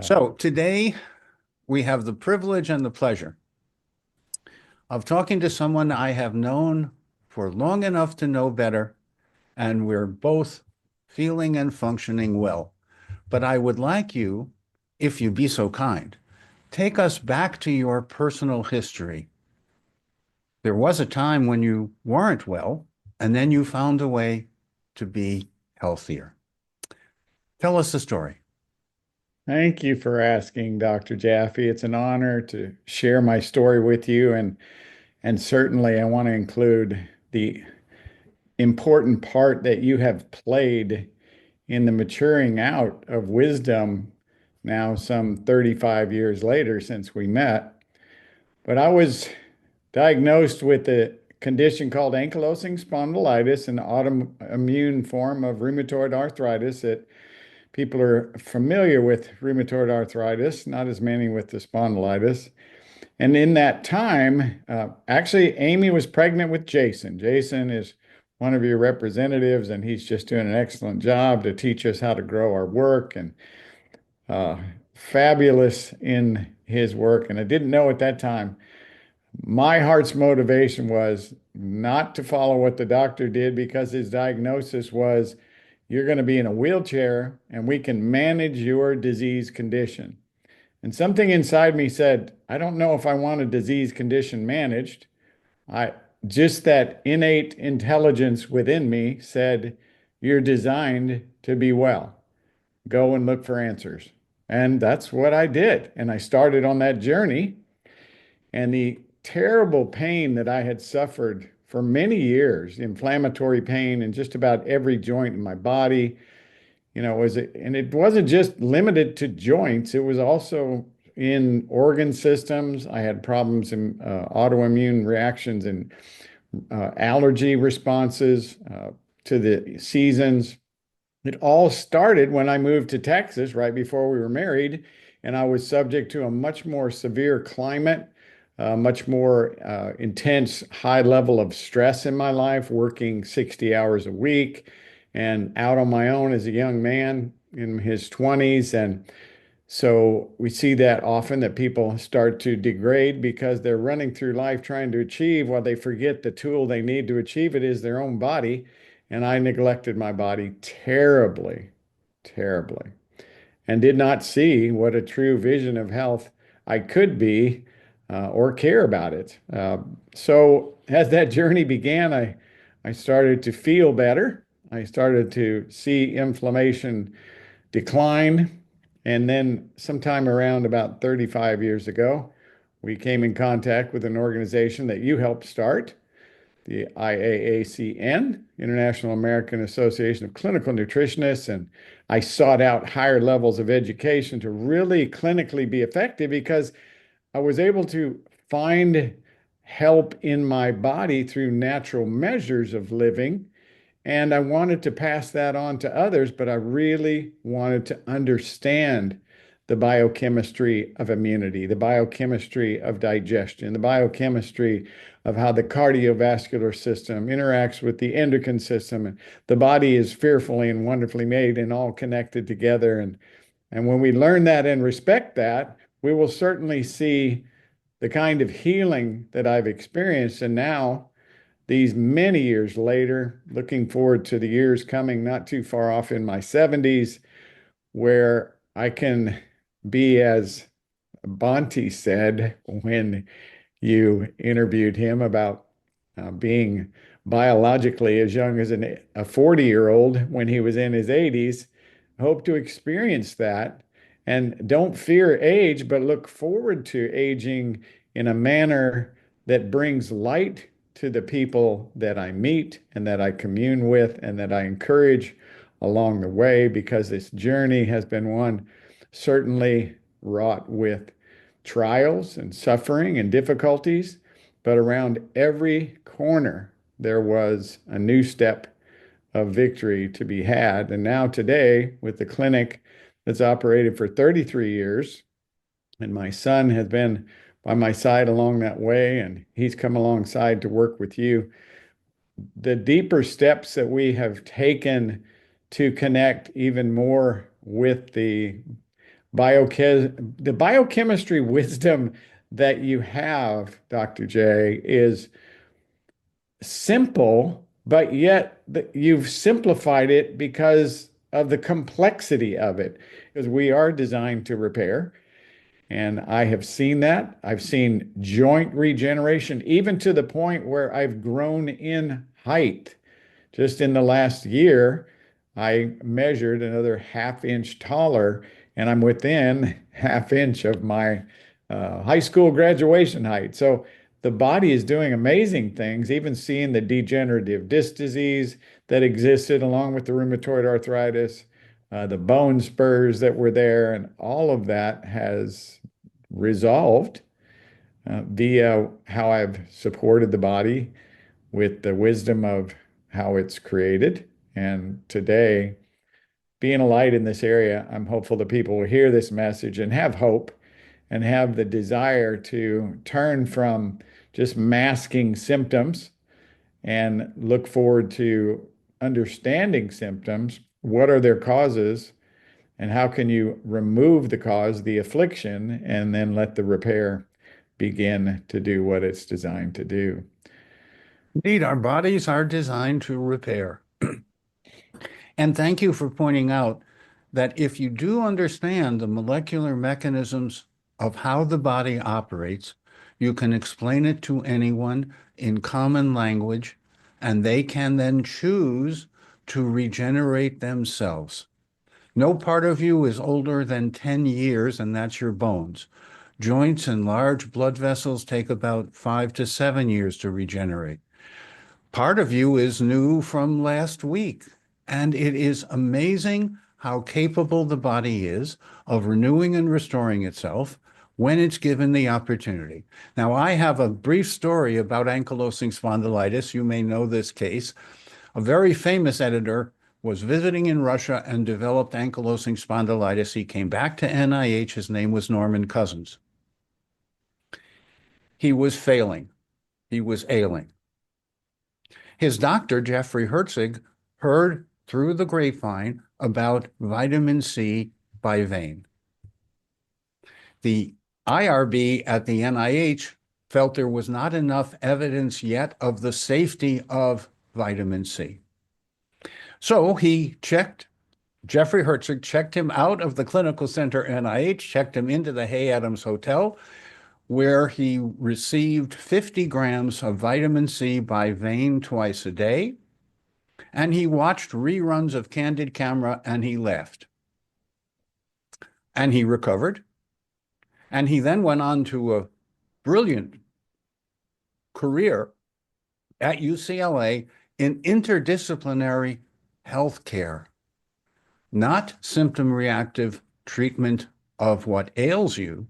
So today we have the privilege and the pleasure of talking to someone I have known for long enough to know better, and we're both feeling and functioning well. But I would like you, if you'd be so kind, take us back to your personal history. There was a time when you weren't well, and then you found a way to be healthier. Tell us the story. Thank you for asking, Dr. Jaffe. It's an honor to share my story with you, and certainly I want to include the important part that you have played in the maturing out of wisdom now some 35 years later since we met. But I was diagnosed with a condition called ankylosing spondylitis, an autoimmune form of rheumatoid arthritis that people are familiar with rheumatoid arthritis, not as many with the spondylitis. And in that time, actually, Amy was pregnant with Jason. Jason is one of your representatives, and he's just doing an excellent job to teach us how to grow our work and uh, fabulous in his work. And I didn't know at that time, my heart's motivation was not to follow what the doctor did because his diagnosis was you're going to be in a wheelchair and we can manage your disease condition. And something inside me said, I don't know if I want a disease condition managed. I just that innate intelligence within me said, you're designed to be well. Go and look for answers. And that's what I did. And I started on that journey. And the terrible pain that I had suffered for many years, inflammatory pain in just about every joint in my body, and it wasn't just limited to joints, it was also in organ systems. I had problems in autoimmune reactions and allergy responses to the seasons. It all started when I moved to Texas right before we were married, and I was subject to a much more severe climate, much more intense, high level of stress in my life, working 60 hours a week and out on my own as a young man in his 20s. And so we see that often that people start to degrade because they're running through life trying to achieve while they forget the tool they need to achieve it is their own body. And I neglected my body terribly, terribly, and did not see what a true vision of health I could be or care about it. So as that journey began, I started to feel better. I started to see inflammation decline. And then, sometime around about 35 years ago, we came in contact with an organization that you helped start, the IAACN, International American Association of Clinical Nutritionists. And I sought out higher levels of education to really clinically be effective because I was able to find help in my body through natural measures of living. And I wanted to pass that on to others, but I really wanted to understand the biochemistry of immunity, the biochemistry of digestion, the biochemistry of how the cardiovascular system interacts with the endocrine system. And the body is fearfully and wonderfully made and all connected together. And when we learn that and respect that, we will certainly see the kind of healing that I've experienced. And now, these many years later, looking forward to the years coming not too far off in my 70s, where I can be, as Bonte said when you interviewed him about being biologically as young as a 40-year-old when he was in his 80s. Hope to experience that and don't fear age, but look forward to aging in a manner that brings light to the people that I meet and that I commune with and that I encourage along the way, because this journey has been one certainly wrought with trials and suffering and difficulties, but around every corner there was a new step of victory to be had. And now, today, with the clinic that's operated for 33 years, and my son has been by my side along that way, and he's come alongside to work with you. The deeper steps that we have taken to connect even more with the the biochemistry wisdom that you have, Dr. J, is simple, but yet you've simplified it because of the complexity of it. Because we are designed to repair. And I have seen that. I've seen joint regeneration, even to the point where I've grown in height. Just in the last year, I measured another half inch taller, and I'm within half inch of my high school graduation height. So the body is doing amazing things, even seeing the degenerative disc disease that existed along with the rheumatoid arthritis, the bone spurs that were there, and all of that has resolved via how I've supported the body with the wisdom of how it's created. And today, being a light in this area, I'm hopeful that people will hear this message and have hope and have the desire to turn from just masking symptoms and look forward to understanding symptoms. What are their causes? And how can you remove the cause, the affliction, and then let the repair begin to do what it's designed to do? Indeed, our bodies are designed to repair. And thank you for pointing out that if you do understand the molecular mechanisms of how the body operates, you can explain it to anyone in common language, and they can then choose to regenerate themselves. No part of you is older than 10 years, and that's your bones. Joints and large blood vessels take about 5 to 7 years to regenerate. Part of you is new from last week, and it is amazing how capable the body is of renewing and restoring itself when it's given the opportunity. Now, I have a brief story about ankylosing spondylitis. You may know this case. A very famous editor was visiting in Russia and developed ankylosing spondylitis. He came back to NIH. His name was Norman Cousins. He was failing. He was ailing. His doctor, Jeffrey Herzig, heard through the grapevine about vitamin C by vein. The IRB at the NIH felt there was not enough evidence yet of the safety of vitamin C. So Jeffrey Herzig checked him out of the clinical center NIH, checked him into the Hay Adams Hotel, where he received 50 grams of vitamin C by vein twice a day, and he watched reruns of Candid Camera, and he laughed. And he recovered, and he then went on to a brilliant career at UCLA in interdisciplinary healthcare, not symptom reactive treatment of what ails you,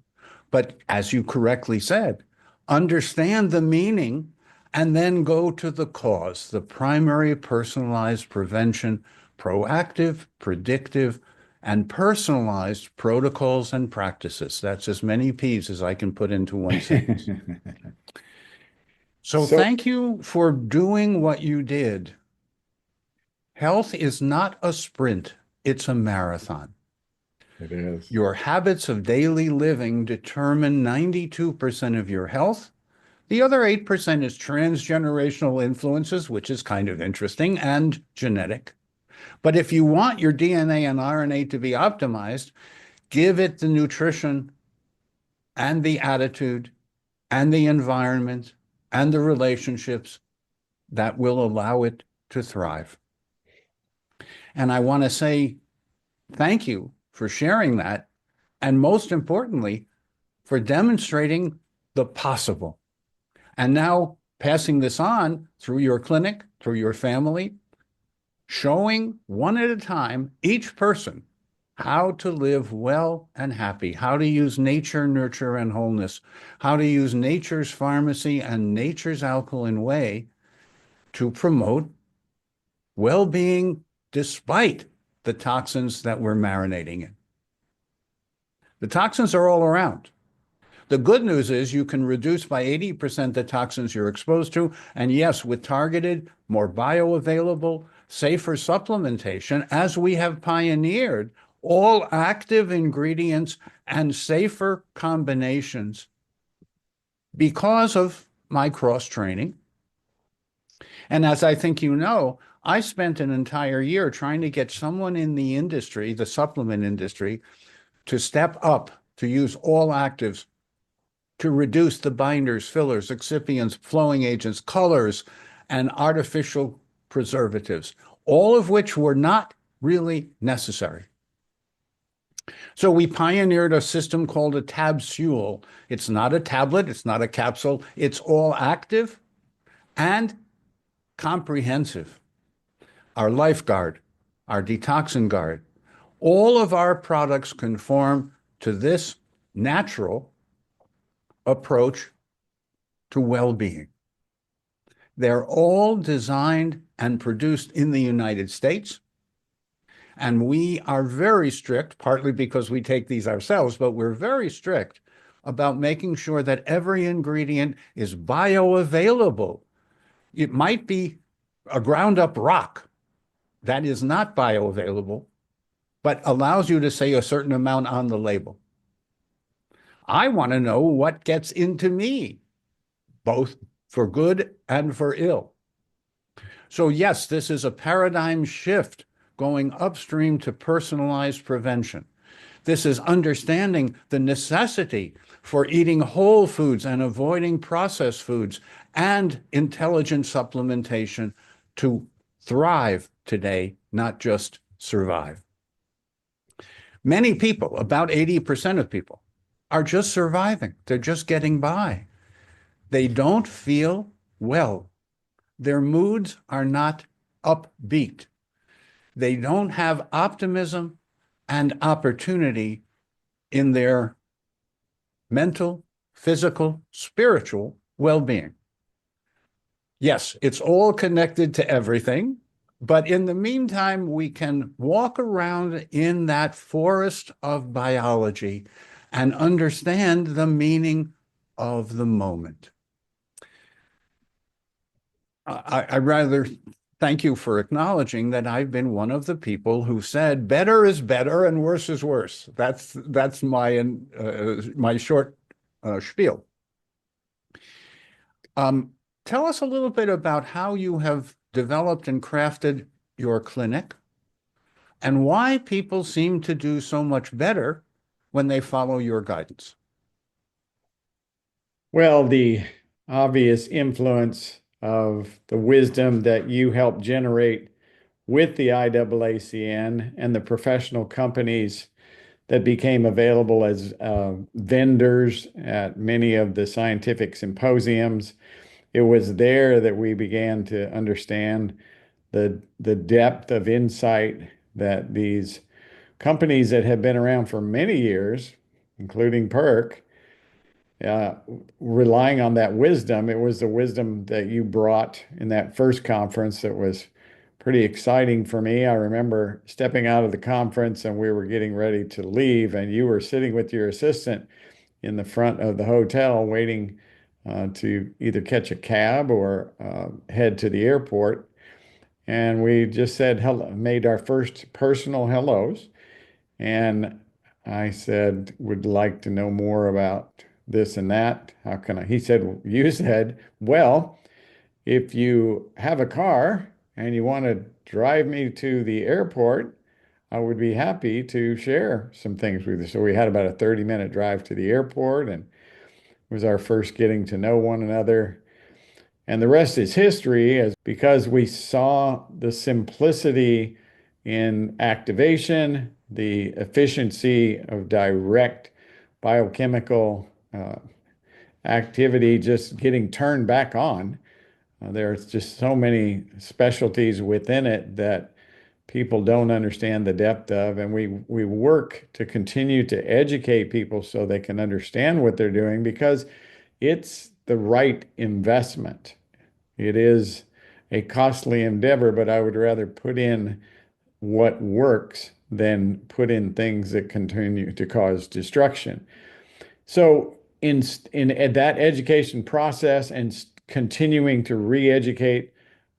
but as you correctly said, understand the meaning and then go to the cause, the primary personalized prevention, proactive, predictive, and personalized protocols and practices. That's as many P's as I can put into one sentence. So thank you for doing what you did. Health is not a sprint, it's a marathon. It is. Your habits of daily living determine 92% of your health. The other 8% is transgenerational influences, which is kind of interesting, and genetic. But if you want your DNA and RNA to be optimized, give it the nutrition and the attitude and the environment and the relationships that will allow it to thrive. And I want to say thank you for sharing that, and most importantly, for demonstrating the possible. And now passing this on through your clinic, through your family, showing one at a time, each person, how to live well and happy, how to use nature, nurture, and wholeness, how to use nature's pharmacy and nature's alkaline way to promote well-being despite the toxins that we're marinating in. The toxins are all around. The good news is you can reduce by 80% the toxins you're exposed to. And yes, with targeted, more bioavailable, safer supplementation, as we have pioneered all active ingredients and safer combinations because of my cross training. And as I think you know, I spent an entire year trying to get someone in the industry, the supplement industry, to step up to use all actives to reduce the binders, fillers, excipients, flowing agents, colors, and artificial preservatives, all of which were not really necessary. So we pioneered a system called a tabsule. It's not a tablet, it's not a capsule, it's all active and comprehensive. Our LifeGuard, our Detoxin Guard, all of our products conform to this natural approach to well-being. They're all designed and produced in the United States. And we are very strict, partly because we take these ourselves, but we're very strict about making sure that every ingredient is bioavailable. It might be a ground up rock that is not bioavailable, but allows you to say a certain amount on the label. I want to know what gets into me, both for good and for ill. So yes, this is a paradigm shift going upstream to personalized prevention. This is understanding the necessity for eating whole foods and avoiding processed foods and intelligent supplementation to thrive today, not just survive. Many people, about 80% of people, are just surviving. They're just getting by. They don't feel well. Their moods are not upbeat. They don't have optimism and opportunity in their mental, physical, spiritual well-being. Yes, it's all connected to everything, but in the meantime, we can walk around in that forest of biology and understand the meaning of the moment. I rather thank you for acknowledging that I've been one of the people who said better is better and worse is worse. That's my short spiel. Tell us a little bit about how you have developed and crafted your clinic and why people seem to do so much better when they follow your guidance. Well, the obvious influence of the wisdom that you helped generate with the IAACN and the professional companies that became available as vendors at many of the scientific symposiums. It was there that we began to understand the depth of insight that these companies that have been around for many years, including Perk, relying on that wisdom. It was the wisdom that you brought in that first conference that was pretty exciting for me. I remember stepping out of the conference and we were getting ready to leave, and you were sitting with your assistant in the front of the hotel waiting to either catch a cab or head to the airport. And we just said hello, made our first personal hellos. And I said, would like to know more about this and that. How can I? He said, you said, well, if you have a car and you want to drive me to the airport, I would be happy to share some things with you. So we had about a 30-minute drive to the airport, and it was our first getting to know one another. And the rest is history, as because we saw the simplicity in activation, the efficiency of direct biochemical activity just getting turned back on. There's just so many specialties within it that people don't understand the depth of, and we work to continue to educate people so they can understand what they're doing, because it's the right investment. It is a costly endeavor, but I would rather put in what works than put in things that continue to cause destruction. So in that education process and continuing to re-educate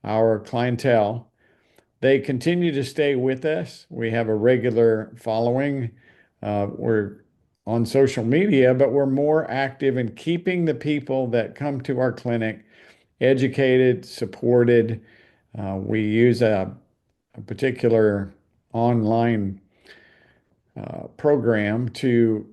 our clientele, they continue to stay with us. We have a regular following. We're on social media, but we're more active in keeping the people that come to our clinic educated, supported. We use a particular online program to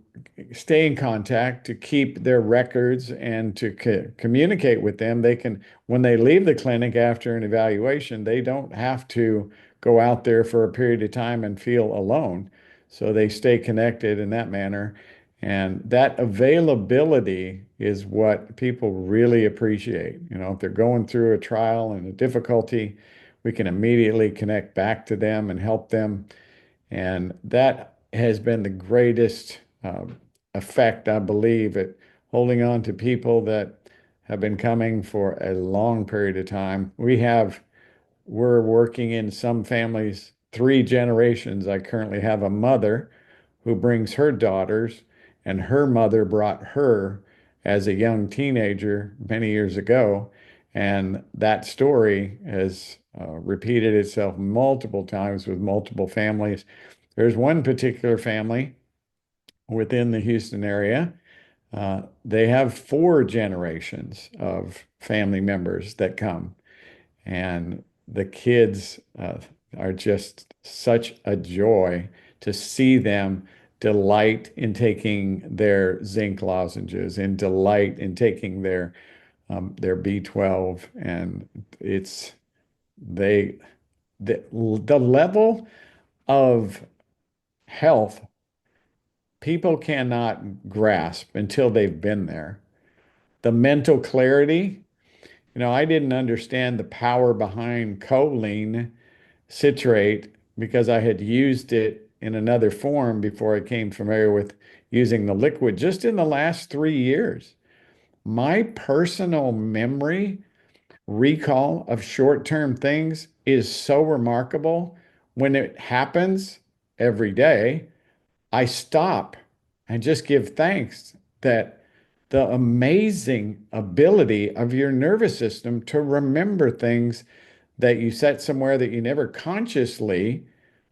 stay in contact, to keep their records, and to communicate with them. They can, when they leave the clinic after an evaluation, they don't have to go out there for a period of time and feel alone. So they stay connected in that manner. And that availability is what people really appreciate. You know, if they're going through a trial and a difficulty, we can immediately connect back to them and help them. And that has been the greatest effect, I believe, at holding on to people that have been coming for a long period of time. We're working in some families, 3 generations. I currently have a mother who brings her daughters, and her mother brought her as a young teenager many years ago. And that story has repeated itself multiple times with multiple families. There's one particular family within the Houston area. They have 4 generations of family members that come, and the kids are just such a joy to see them delight in taking their zinc lozenges and delight in taking their B12, and it's they the level of health people cannot grasp until they've been there. The mental clarity, I didn't understand the power behind choline citrate because I had used it in another form before I came familiar with using the liquid just in the last 3 years. My personal memory, recall of short-term things is so remarkable. When it happens every day, I stop and just give thanks that the amazing ability of your nervous system to remember things that you set somewhere that you never consciously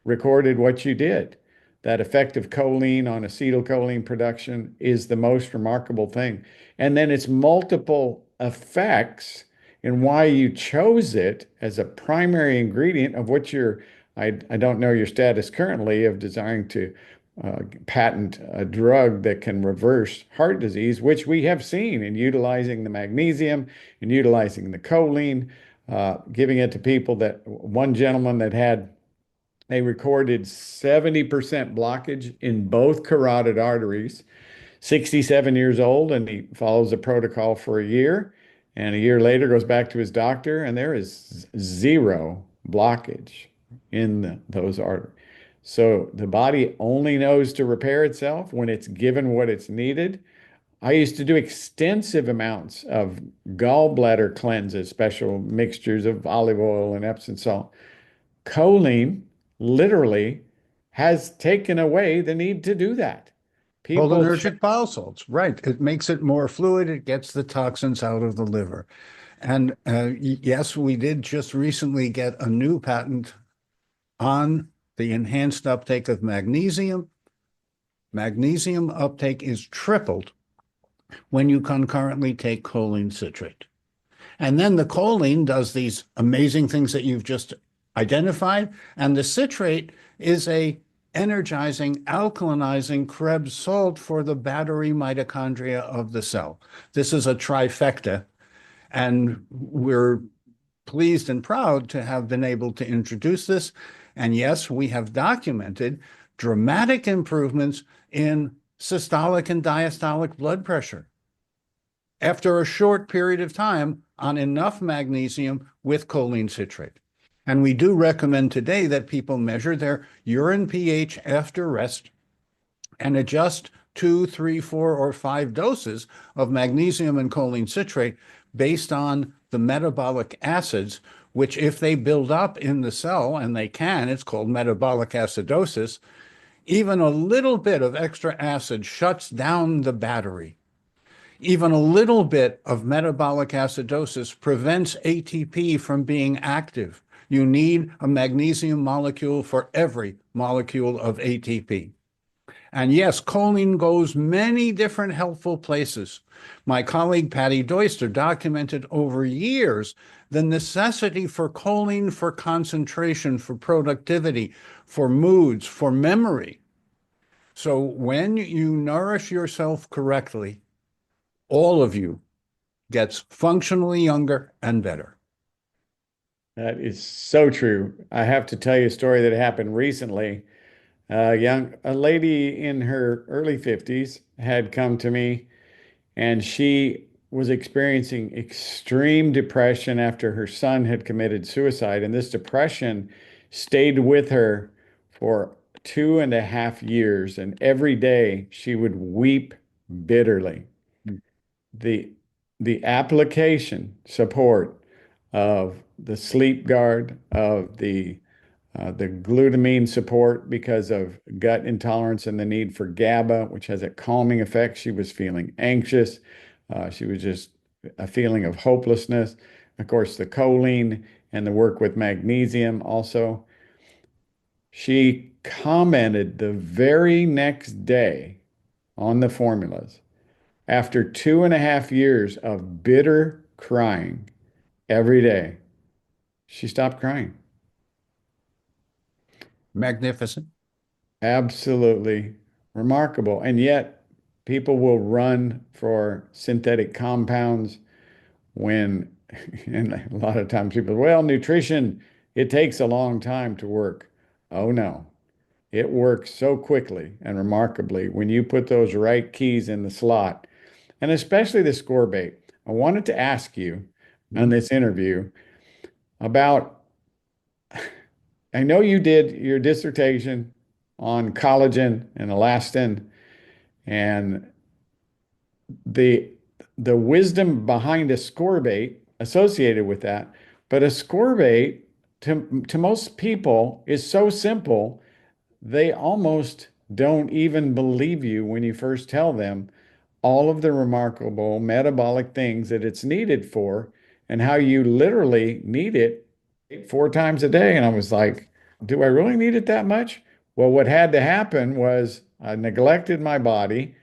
recorded what you did. That effect of choline on acetylcholine production is the most remarkable thing. And then it's multiple effects and why you chose it as a primary ingredient of what I don't know your status currently of desiring to patent a drug that can reverse heart disease, which we have seen in utilizing the magnesium and utilizing the choline, giving it to people. That one gentleman that had a recorded 70% blockage in both carotid arteries, 67 years old, and he follows a protocol for a year, and a year later goes back to his doctor, and there is zero blockage in those arteries. So the body only knows to repair itself when it's given what it's needed. I used to do extensive amounts of gallbladder cleanses, special mixtures of olive oil and Epsom salt. Choline literally has taken away the need to do that. People, Cholinergic bile salts, right. It makes it more fluid. It gets the toxins out of the liver. And yes, we did just recently get a new patent on the enhanced uptake of magnesium. Magnesium uptake is tripled when you concurrently take choline citrate. And then the choline does these amazing things that you've just identified, and the citrate is a energizing, alkalinizing Krebs salt for the battery mitochondria of the cell. This is a trifecta, and we're pleased and proud to have been able to introduce this. And yes, we have documented dramatic improvements in systolic and diastolic blood pressure after a short period of time on enough magnesium with choline citrate. And we do recommend today that people measure their urine pH after rest and adjust 2, 3, 4, or 5 doses of magnesium and choline citrate based on the metabolic acids, which if they build up in the cell, and they can, it's called metabolic acidosis, even a little bit of extra acid shuts down the battery. Even a little bit of metabolic acidosis prevents ATP from being active. You need a magnesium molecule for every molecule of ATP. And yes, choline goes many different helpful places. My colleague Patty Doister documented over years the necessity for choline for concentration, for productivity, for moods, for memory. So when you nourish yourself correctly, all of you gets functionally younger and better. That is so true. I have to tell you a story that happened recently. A lady in her early 50s had come to me, and she was experiencing extreme depression after her son had committed suicide. And this depression stayed with her for 2.5 years. And every day she would weep bitterly. The, the application support of the sleep guard, of the glutamine support because of gut intolerance and the need for GABA, which has a calming effect. She was feeling anxious. She was just a feeling of hopelessness. Of course, the choline and the work with magnesium also. She commented the very next day on the formulas. After 2.5 years of bitter crying every day, she stopped crying. Magnificent. Absolutely remarkable. And yet, people will run for synthetic compounds when, and a lot of times people, well, nutrition, it takes a long time to work. Oh, no. It works so quickly and remarkably when you put those right keys in the slot, and especially the scorbate. I wanted to ask you on this interview about, I know you did your dissertation on collagen and elastin and the the wisdom behind a scorbate associated with that. But a scorbate to most people is so simple, they almost don't even believe you when you first tell them all of the remarkable metabolic things that it's needed for and how you literally need it 4 times a day. And I was like, do I really need it that much? Well, what had to happen was I neglected my body,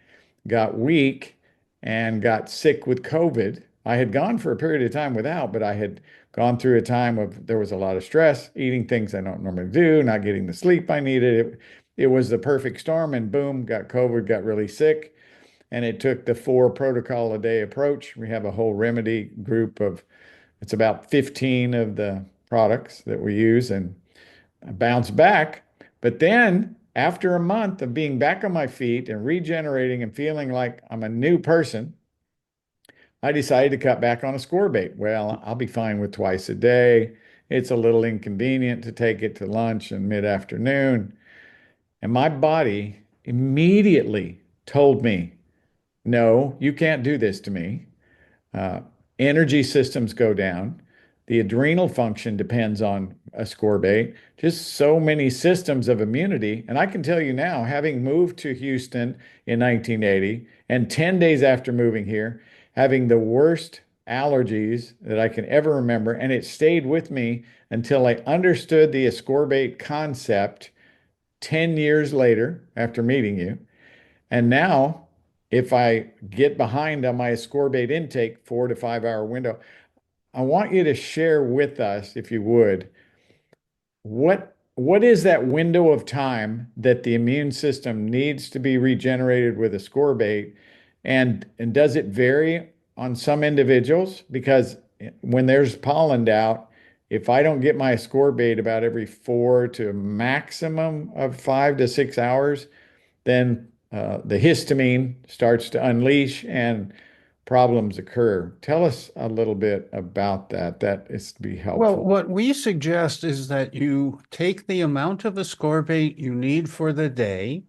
got weak, and got sick with COVID. I had gone for a period of time without, but I had gone through a time of there was a lot of stress, eating things I don't normally do, not getting the sleep I needed. It was the perfect storm, and boom, got COVID, got really sick. And it took the 4 protocol a day approach. We have a whole remedy group of, it's about 15 of the products that we use, and I bounced back. But then after a month of being back on my feet and regenerating and feeling like I'm a new person, I decided to cut back on a scorbate. Well, I'll be fine with twice a day. It's a little inconvenient to take it to lunch and mid-afternoon. And my body immediately told me, no, you can't do this to me. Uh, Energy systems go down. The adrenal function depends on ascorbate. Just so many systems of immunity. And I can tell you now, having moved to Houston in 1980 and 10 days after moving here, having the worst allergies that I can ever remember, and it stayed with me until I understood the ascorbate concept 10 years later after meeting you. And now, if I get behind on my ascorbate intake, 4 to 5 hour window, I want you to share with us, if you would, what is that window of time that the immune system needs to be regenerated with ascorbate, and does it vary on some individuals? Because when there's pollen out, if I don't get my ascorbate about every 4 to a maximum of 5 to 6 hours, then the histamine starts to unleash and problems occur. Tell us a little bit about that. That is to be Well, helpful. what we suggest is that you take the amount of ascorbate you need for the day,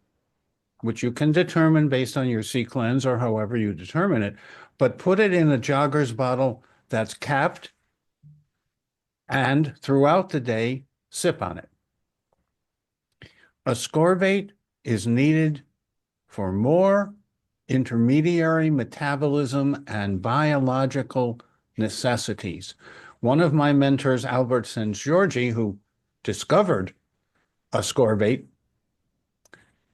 which you can determine based on your C-cleanse or however you determine it, but put it in a jogger's bottle that's capped, and throughout the day, sip on it. Ascorbate is needed for more intermediary metabolism and biological necessities. One of my mentors, Albert Szent-Györgyi, who discovered ascorbate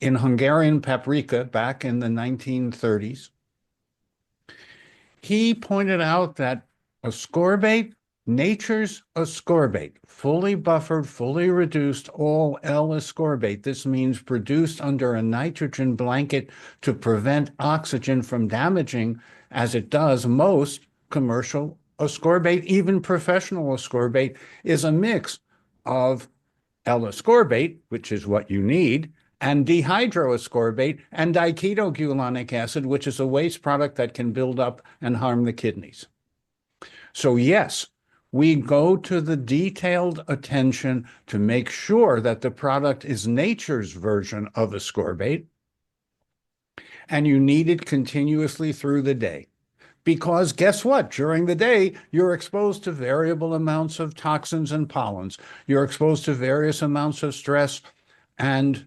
in Hungarian paprika back in the 1930s, he pointed out that ascorbate, nature's ascorbate, fully buffered, fully reduced, all L-ascorbate. This means produced under a nitrogen blanket to prevent oxygen from damaging, as it does most commercial ascorbate. Even professional ascorbate is a mix of L-ascorbate, which is what you need, and dehydroascorbate and diketogulonic acid, which is a waste product that can build up and harm the kidneys. So yes, we go to the detailed attention to make sure that the product is nature's version of ascorbate, and you need it continuously through the day. Because guess what? During the day, you're exposed to variable amounts of toxins and pollens. You're exposed to various amounts of stress and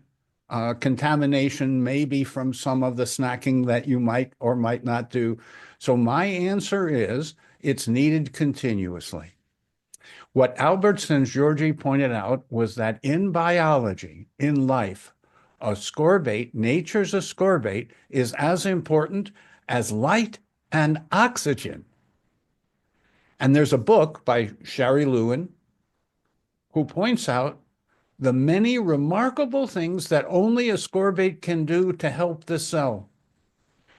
contamination, maybe from some of the snacking that you might or might not do. So my answer is it's needed continuously. What Albert Szent-Györgyi pointed out was that in biology, in life, ascorbate, nature's ascorbate, is as important as light and oxygen. And there's a book by Shari Lewin who points out the many remarkable things that only ascorbate can do to help the cell,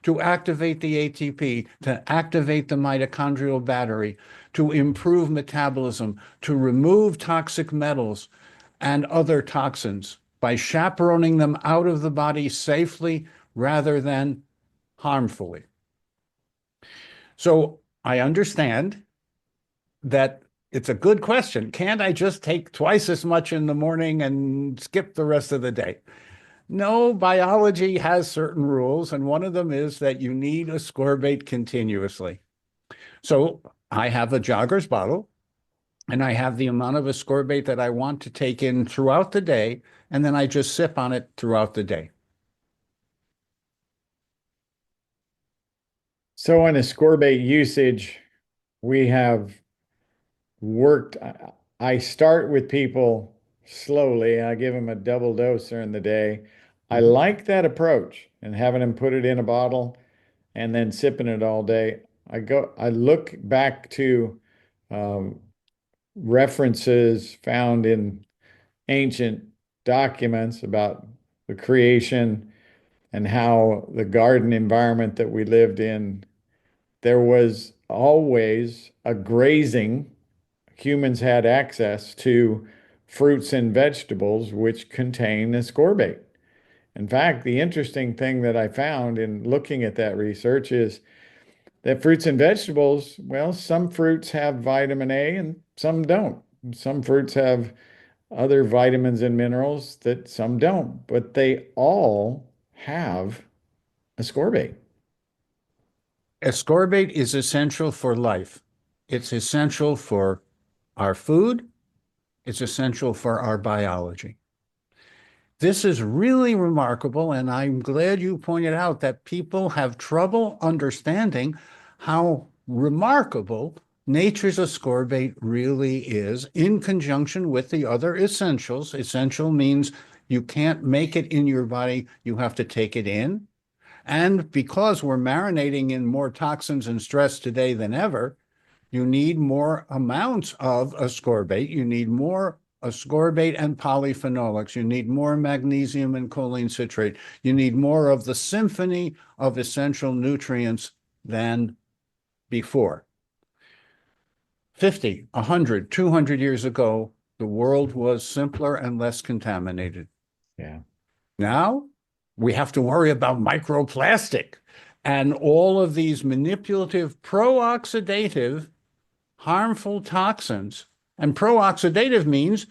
to activate the ATP, to activate the mitochondrial battery, to improve metabolism, to remove toxic metals and other toxins by chaperoning them out of the body safely rather than harmfully. So I understand that it's a good question. Can't I just take twice as much in the morning and skip the rest of the day? No, biology has certain rules, and one of them is that you need ascorbate continuously. So I have a jogger's bottle, and I have the amount of ascorbate that I want to take in throughout the day, and then I just sip on it throughout the day. So in ascorbate usage, we have worked. I start with people slowly. I give them a double dose during the day. I like that approach and having them put it in a bottle and then sipping it all day. I look back to um, references found in ancient documents about the creation and how the garden environment that we lived in, there was always a grazing. Humans had access to fruits and vegetables which contain ascorbate. In fact, the interesting thing that I found in looking at that research is that fruits and vegetables, well, some fruits have vitamin A and some don't. Some fruits have other vitamins and minerals that some don't, but they all have ascorbate. Ascorbate is essential for life. It's essential for our food. It's essential for our biology. This is really remarkable, and I'm glad you pointed out that people have trouble understanding how remarkable nature's ascorbate really is in conjunction with the other essentials. Essential means you can't make it in your body, you have to take it in. And because we're marinating in more toxins and stress today than ever, you need more amounts of ascorbate. You need more ascorbate and polyphenolics. You need more magnesium and choline citrate. You need more of the symphony of essential nutrients than before. 50, 100, 200 years ago, the world was simpler and less contaminated. Yeah. Now we have to worry about microplastic and all of these manipulative pro-oxidative harmful toxins. And pro-oxidative means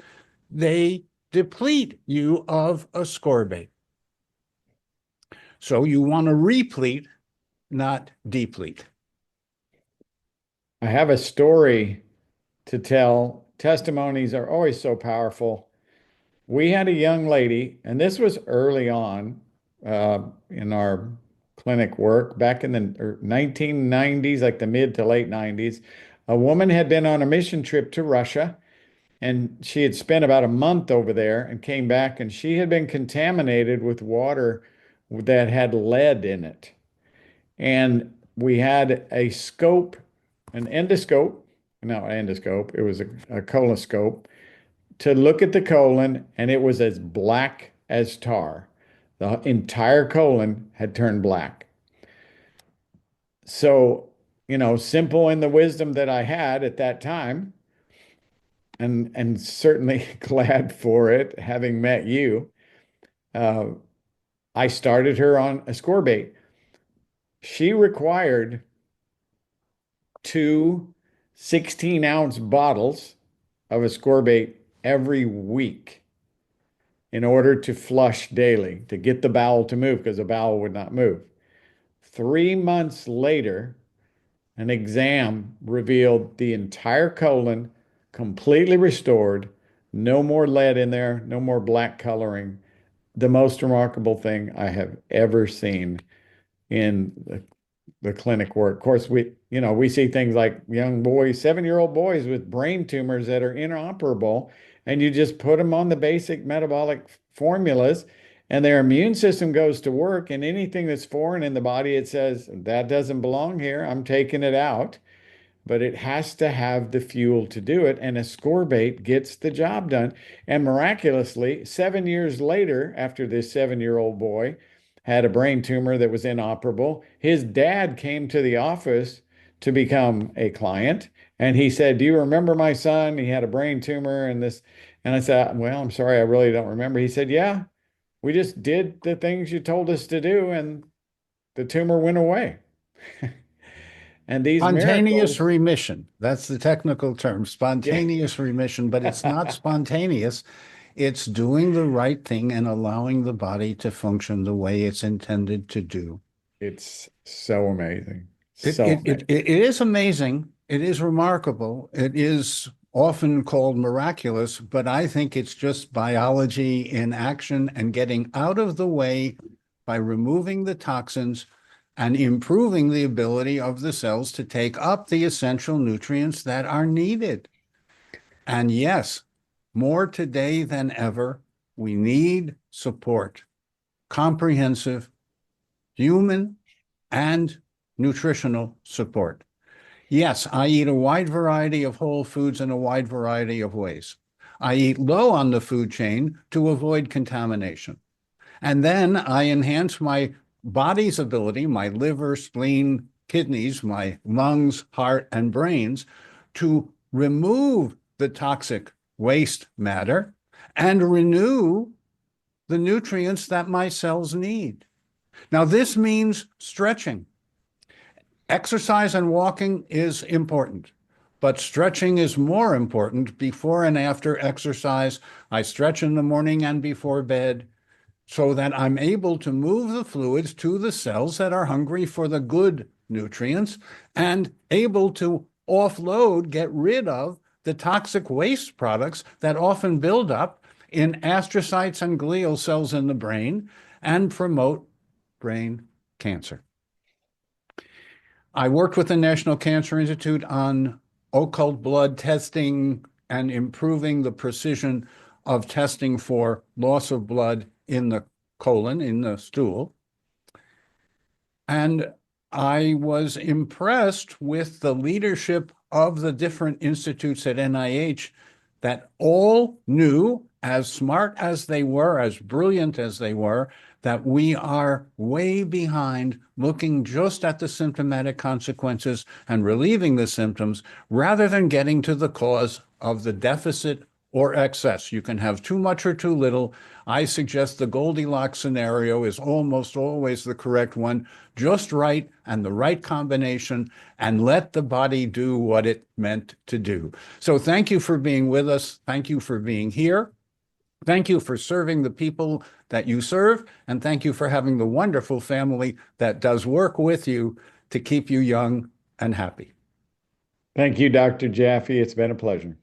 they deplete you of ascorbate. So you want to replete, not deplete. I have a story to tell. Testimonies are always so powerful. We had a young lady, and this was early on in our clinic work back in the 1990s, like the mid to late 90s. A woman had been on a mission trip to Russia, and she had spent about a month over there and came back, and she had been contaminated with water that had lead in it. And we had a scope, an endoscope, no, endoscope, it was a coloscope to look at the colon, and it was as black as tar. The entire colon had turned black. So, simple in the wisdom that I had at that time, and certainly glad for it, having met you, uh, I started her on ascorbate. She required two 16-ounce bottles of ascorbate every week in order to flush daily, to get the bowel to move, because the bowel would not move. 3 months later, an exam revealed the entire colon completely restored, no more lead in there, no more black coloring. The most remarkable thing I have ever seen in the clinic work. Of course, we see things like young boys, 7-year-old boys with brain tumors that are inoperable, and you just put them on the basic metabolic formulas, and their immune system goes to work, and anything that's foreign in the body, it says, that doesn't belong here. I'm taking it out. But it has to have the fuel to do it, and ascorbate gets the job done. And miraculously, 7 years later, after this 7-year-old boy had a brain tumor that was inoperable, his dad came to the office to become a client, and he said, "Do you remember my son? He had a brain tumor and this." And I said, "Well, I'm sorry, I really don't remember." He said, "Yeah, we just did the things you told us to do, and the tumor went away." And these Spontaneous miracles, remission. That's the technical term, yeah. spontaneous remission, but it's not spontaneous. It's doing the right thing and allowing the body to function the way it's intended to do. It's so amazing. It, So it, it, amazing. it is amazing. It is remarkable. It is often called miraculous, but I think it's just biology in action and getting out of the way by removing the toxins and improving the ability of the cells to take up the essential nutrients that are needed. And yes, more today than ever, we need support, comprehensive human and nutritional support. Yes, I eat a wide variety of whole foods in a wide variety of ways. I eat low on the food chain to avoid contamination. And then I enhance my body's ability, my liver, spleen, kidneys, my lungs, heart, and brains to remove the toxic waste matter and renew the nutrients that my cells need. Now, this means stretching. Exercise and walking is important, but stretching is more important before and after exercise. I stretch in the morning and before bed so that I'm able to move the fluids to the cells that are hungry for the good nutrients and able to offload, get rid of the toxic waste products that often build up in astrocytes and glial cells in the brain and promote brain cancer. I worked with the National Cancer Institute on occult blood testing and improving the precision of testing for loss of blood in the colon, in the stool. And I was impressed with the leadership of the different institutes at NIH that all knew, as smart as they were, as brilliant as they were, that we are way behind looking just at the symptomatic consequences and relieving the symptoms rather than getting to the cause of the deficit or excess. You can have too much or too little. I suggest the Goldilocks scenario is almost always the correct one, just right and the right combination, and let the body do what it meant to do. So thank you for being with us. Thank you for being here. Thank you for serving the people that you serve, and thank you for having the wonderful family that does work with you to keep you young and happy. Thank you, Dr. Jaffe. It's been a pleasure.